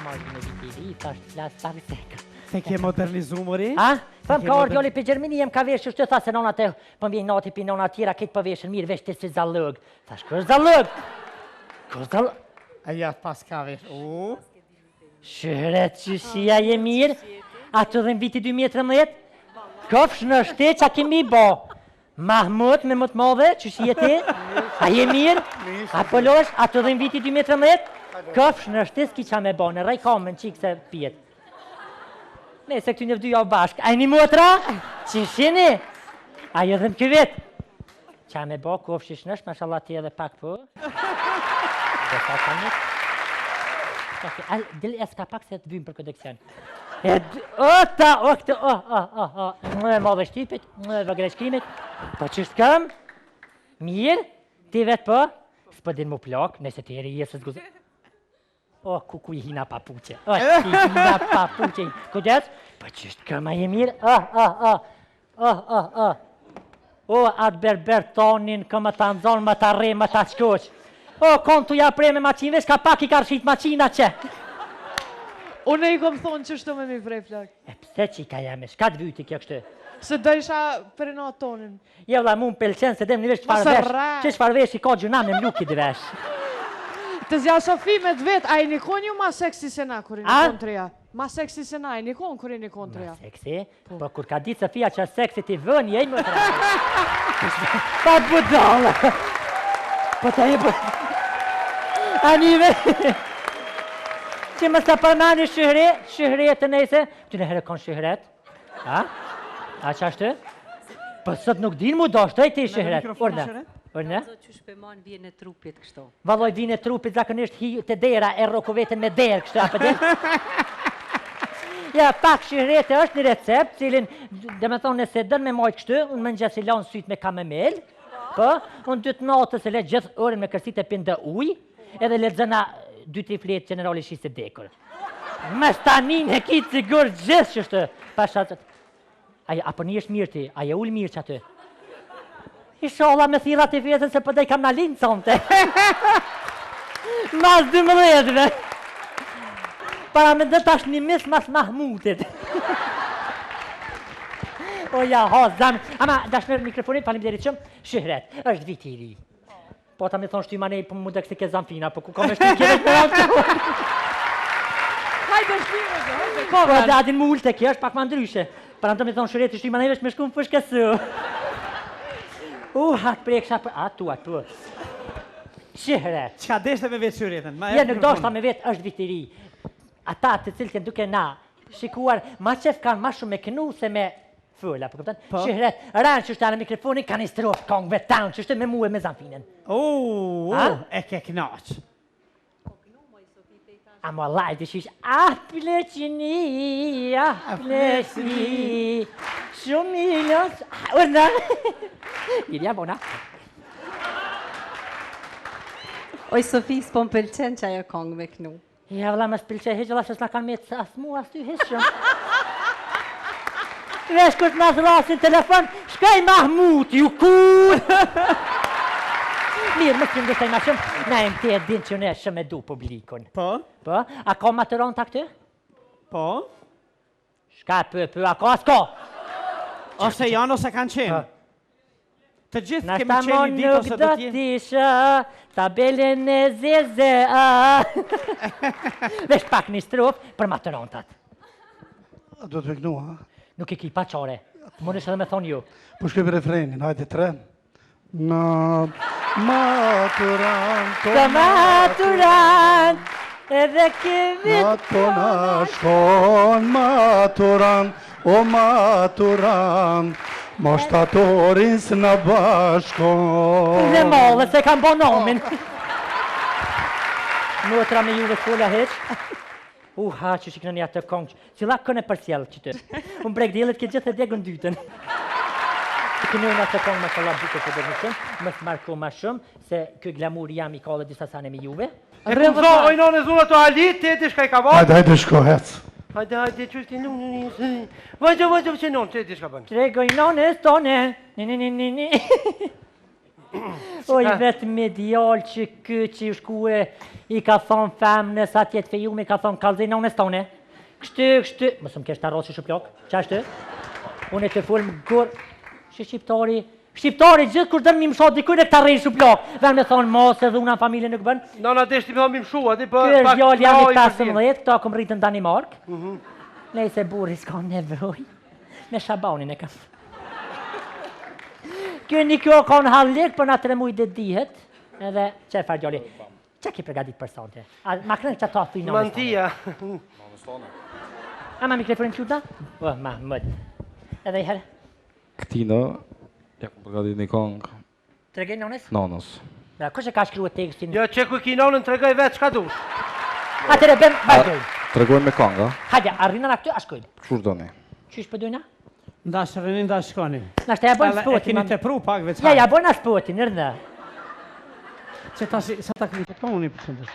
marrë me vitiri, tash flas pak seka. Se ke modernizu, mori? A? Thëm ka orë djoli për Gjermini, jem ka veshë, shtë tha se nona të pëmvjen nati për nona tjera, këtë për veshën mirë, vesh të si zallëg. Thash, kërë zallëg? Kërë zallëg? Aja pas ka vesh, Shëret që shia je mirë, atë dhe në viti 2013, këfsh në shte që a kemi bo. Mahmut me më të modhe, që shia ti, a je mirë, a pëllosh, atë dhe në viti 2013, këfsh në shte s'ki qa me bo, në rajkome në qikë se pjetë. Ne, se këty një vdu javë bashkë. A një motra? Që shini? A jo dhe më këvet? Qa me bo, kofë shishnësh, mashallah ti edhe pak po. Dhe sa ka një. Dili e s'ka pak se të vymë për kodeksion. Më e madhe shtypit, më e vëgre shkrimit. Po që s'këm? Mirë? Ti vetë po? S'po din mu plak, nëse ti eri jesë s'guzë. O, ku i hina papuqe. O, i hina papuqe. Kujdes? Po qështë këma je mirë? O, atë berbertonin, këma ta nëzonë, më ta re, më ta shkoq. O, konë tu ja prej me maqinve, shka pak i ka rëshit maqina që. Unë i kom thonë që shtu me mi prej plak. E pse që i ka jeme, shka të vyti kjo kështë? Se do isha për në tonin. Je vla mu më pelqen se dem një vesh që shfarvesh i ka gjuna me mluki dhe vesh. Të zja Sofi me të vetë, a i nikon ju ma seksi se na kër i nikon të reja? Ma seksi se na, i nikon kër i nikon të reja? Ma seksi? Po kur ka ditë Sofia që seksi ti vën, jej më të reja. Pa budala! Po ta je budala! A njëve! Që më sa përmani shëhret të nejse, ty në herë konë shëhret? A? A që ashtë? Po sot nuk din mu do shtoj ti shëhret. Orne? Që shpeman vjen e trupit kështu. Valoj vjen e trupit zakonisht hi të dera e roko vetën me derë kështu apë din? Ja, pak shirete është një recept, cilin, dhe me thonë nëse dënë me majtë kështu, unë më në gjësi lanë sytë me kamemel, po, unë 2 natës e le gjithë orën me kërësit e pindë uj, edhe le zëna 2-3 fletë generali shisë e dekur. Më stanin e kitë sigur gjithë qështu. Pasha, apo një është mirë ti, aje ullë mirë që aty? Isholla me thirat e vjetën se përdej kam në linë sonte. Mas 12-ve. Para me dhe tash një mis mas Mahmutit. O ja, ha, zami. Ama, dash në mikrofonit, falim deri qëmë, shëhret, është viti i ri. Po ta me thonë shty manej, po mu dhe kësi ke zamfina, po ku ka me shty kjeve të raftë. Hajde shtyme, hajde. Po, dhe adin mu ullë të kjo, është pak ma ndryshe. Para të me thonë shëhret, shty manej, vesh me shku më fëshkesu. Atë preksha për... Atë tu. Shihret. Qa deshte me vetë shëretën? Ja, nuk doshta me vetë është vitiri. Ata të cilë të duke na shikuar, ma qef kanë ma shumë me kënu se me fëlla, për këpëtën? Shihret, rranë që është në mikrofonin, kanë i strofë kongve town, që është me mu e me zamfinen. E ke knaq. A ma lajtë shish, pleqini, pleqini, shumë milion, urna. Irja bona. Oj, Sofi, s'po më pëlqen që ajo kongë me knu. Ja, vla, më s'pëlqen heqëlla që s'la kanë me të asë mu, asë ty heqëm. Vesh kërë të nësë rasin telefon, shkaj Mahmut, ju kur! Mirë, më këmë gëstaj ma shumë, na e më te e din që në e shumë e du publikun. Po? Po? A ka maturon të këtë? Po? Shka a ka s'ka? Ose janë ose kanë qenë? Të gjithë kemi qeni ditë ose do t'jenë? Nashta më nuk do t'isha, tabelen e zeze, Vesh pak një strofë për maturon të atë. Do të veknu, ha? Nuk i ki pa qare, më nëshë edhe me thonë ju. Po shkëpi refrenin, hajde 3. Në maturan, të maturan, edhe këvit... Në të nashkon maturan, o maturan, Moshtatorin së në bashkon. Në mollë, se kam bo nomin. Nuëtra me juve s'folla heq. Ha, që shiknë një atë kongë. Cila kënë e përsjellë që të. Unë brek djelit këtë gjithë e djegën dytën. Kënojnë atë kongë më shala buke të dërnë shumë, më smarko ma shumë, se këj glamur jam i kallë disa sane me juve. E këmë zonë, ojnone zunë të alit, të edi shka i ka vatë. Hajde, shko, hec. Hajde, që është i në. Vajtë, që nonë, të edi shka bënë. Trego i none stone, Oj, vetë medial që që u shkue, i ka thonë femnës atjet fejume, ka thonë kalzinonës tone. Kështu, mësë më kesh të arrosë shuplok, që ashtë? Unë e të full më gurë, Shqiptari gjithë kur dënë mi më shotë dikuj në këta rejnë shuplok. Venë me thonë mos e dhuna familje nuk bënë. Nona deshti me thonë mi më shua, di për... Ky është djali jam i 15, këto kom rritë në Danimark. Nej se burri s'ka nevoj. Me Shabanin e kam. Ky një kjo ka në hallik për në 3 muj dhe dihet. Edhe, që e farë djali? Që ki pregadit për sante? Ma kënë që ta fi në Mantia. A ma mikrofonin qyta? Ma, mëtë. Edhe i herë. Këtina, ja ku përgatit një kongë. Tregej nonës? Nonës. Da, kush e ka shkrua tekstin? Jo, që ku ki nonën të regoj vetë, qka dush? Atere, bëm, bajtoj. Tregojnë me kongë, a? Hajde, arrina në këtu, a shkojnë? Qur do ne? Qysh për dojna? Ndash rëni, ndash shkoni. Na shte ja bojnë E spotin. keni të pru pak veç. Ja, bojnë spotin, nërëndë. Që ta si, sa ta këni të unë i përshëndes.